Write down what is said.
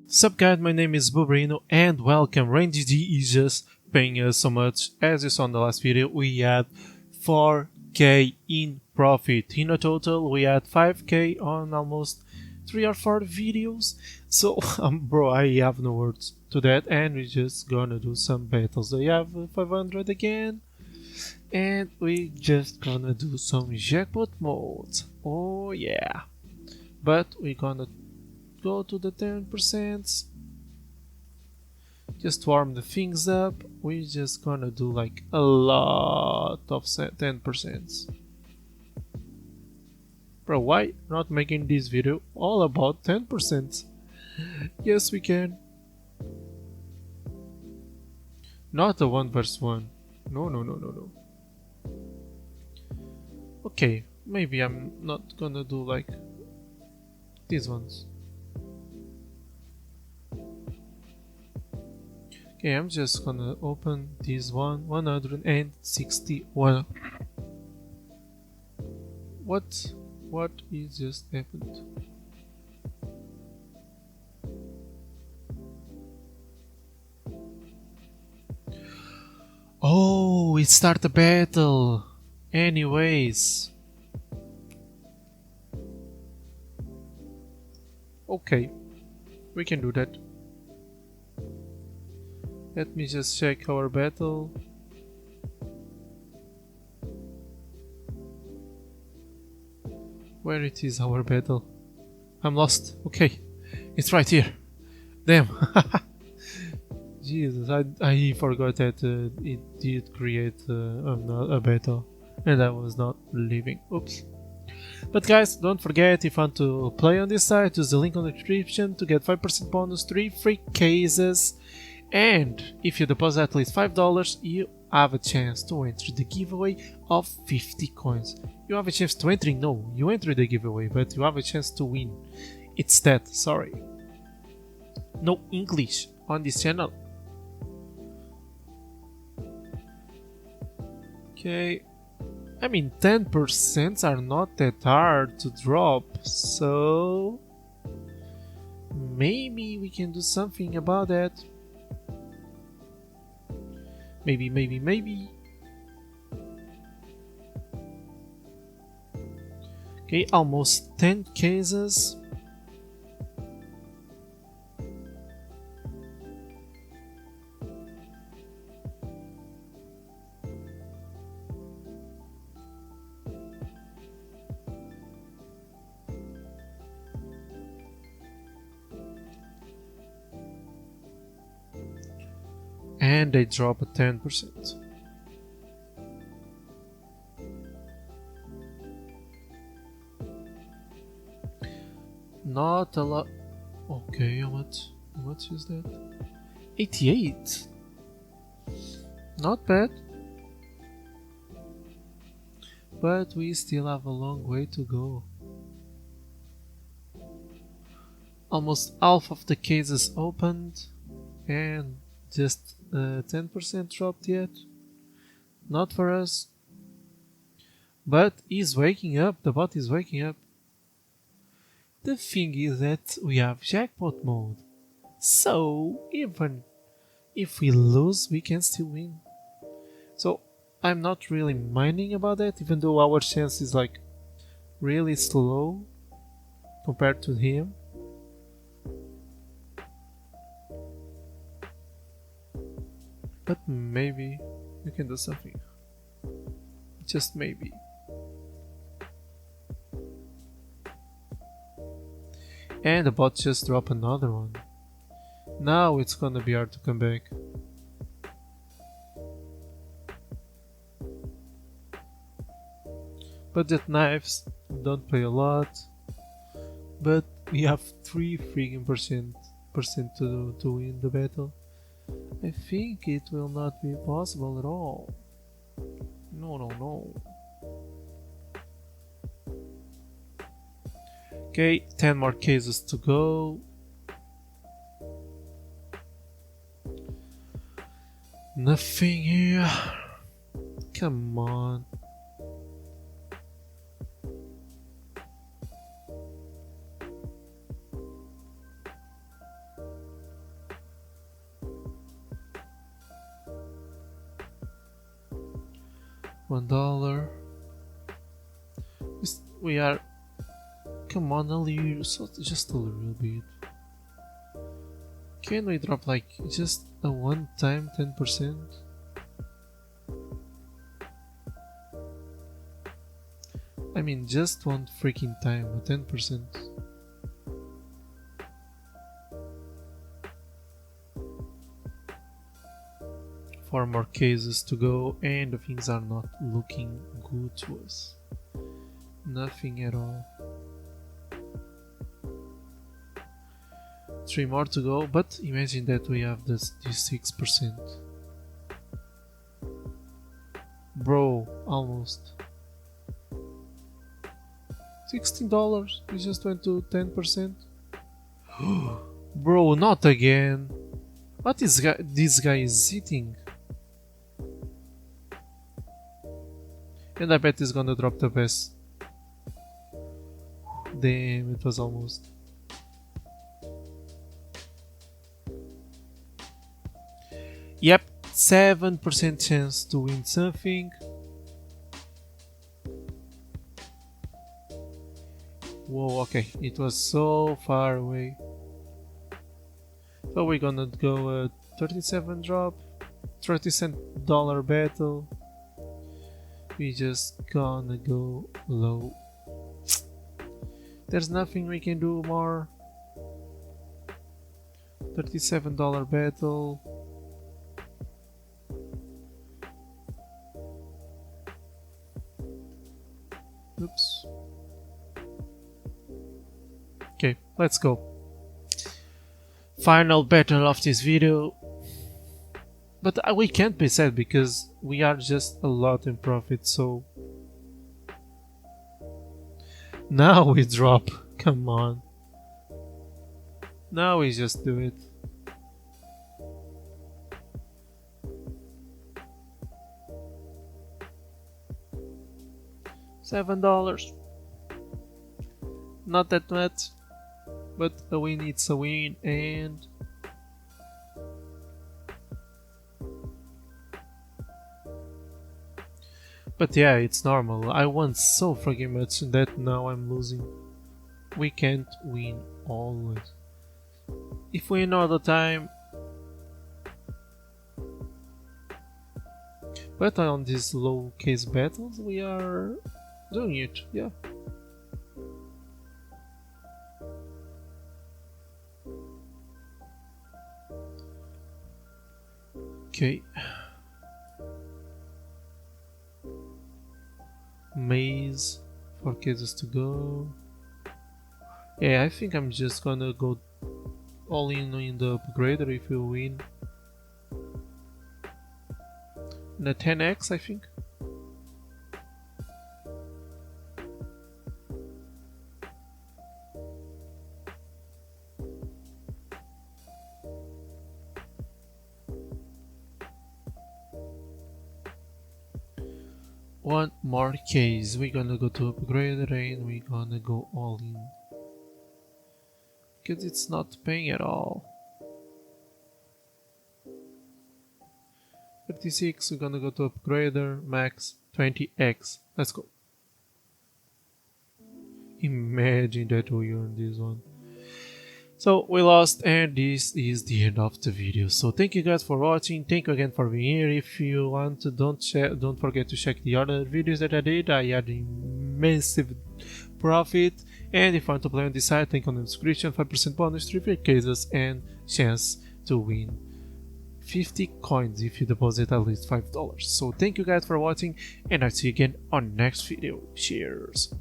Sup guys, my name is Bubrino and welcome. RainGG is just paying us so much. As you saw in the last video, we had 4k in profit. In a total, we had 5k on almost 3 or 4 videos. So, bro, I have no words to that, and we're just gonna do some battles. I have 500 again, and we just gonna do some jackpot modes. Oh yeah. But we're gonna go to the 10%. Just warm the things up. We're just gonna do like a lot of 10%. Bro, why not making this video all about 10%? Yes, we can. Not a 1 vs 1. No. Okay, maybe I'm not gonna do like these ones. Okay, I'm just gonna open this one. 161. What is just happened? Oh, it started a battle. Anyways. Okay, we can do that. Let me just check our battle. Where it is our battle? I'm lost. Okay, it's right here. Damn. Jesus, I forgot that it did create a battle and I was not leaving. Oops. But guys, don't forget, if you want to play on this site, use the link on the description to get 5% bonus, 3 free cases. And if you deposit at least $5, you have a chance to enter the giveaway of 50 coins. You have a chance to enter, no, you enter the giveaway, but you have a chance to win. It's that, sorry. No English on this channel. Okay, I mean 10% are not that hard to drop, so maybe we can do something about that. Maybe. Okay, almost 10 cases. And they drop a 10%. Not a lot. Okay, how much is that? 88. Not bad. But we still have a long way to go. Almost half of the cases opened and just 10% dropped yet. Not for us. But he's waking up. The bot is waking up. The thing is that we have jackpot mode. So even if we lose, we can still win. So I'm not really minding about that, even though our chance is like really slow compared to him. But maybe we can do something. Just maybe. And the bot just dropped another one. Now it's gonna be hard to come back. But that knives don't pay a lot. But we have 3 freaking percent to win the battle. I think it will not be possible at all. No. Okay, 10 more cases to go. Nothing here. Come on. $1. We are. Come on, a little, so just a little bit. Can we drop like just a one time 10%? I mean, just one freaking time, a 10%. Four more cases to go, and the things are not looking good to us. Nothing at all. 3 more to go, but imagine that we have this 6%. Bro, almost. $16, we just went to 10%. Bro, not again. What is this guy is eating? And I bet he's gonna drop the best. Damn, it was almost. Yep, 7% chance to win something. Whoa, okay, it was so far away. So we're gonna go 37 drop, $30 battle. We just gonna go low. There's nothing we can do more. $37 battle. Oops. Okay, let's go. Final battle of this video. But we can't be sad because we are just a lot in profit, so now we drop. Come on. Now we just do it. $7. Not that much, but a win it's a win, and but yeah, it's normal. I won so freaking much that now I'm losing. We can't win always. If we win all the time. But on these low case battles we are doing it, yeah. Okay. Maze, 4 cases to go. Yeah, I think I'm just gonna go all in the upgrader if you win. The 10x, I think. One more case. We're gonna go to upgrader and we're gonna go all in. Because it's not paying at all. 36, we're gonna go to upgrader, max 20x. Let's go. Imagine that we earned this one. So we lost, and this is the end of the video. So thank you guys for watching. Thank you again for being here. If you want to, don't forget to check the other videos that I did. I had massive profit. And if you want to play on this site, link on the description. 5% bonus, 3 free cases, and chance to win 50 coins if you deposit at least $5. So thank you guys for watching, and I'll see you again on next video. Cheers.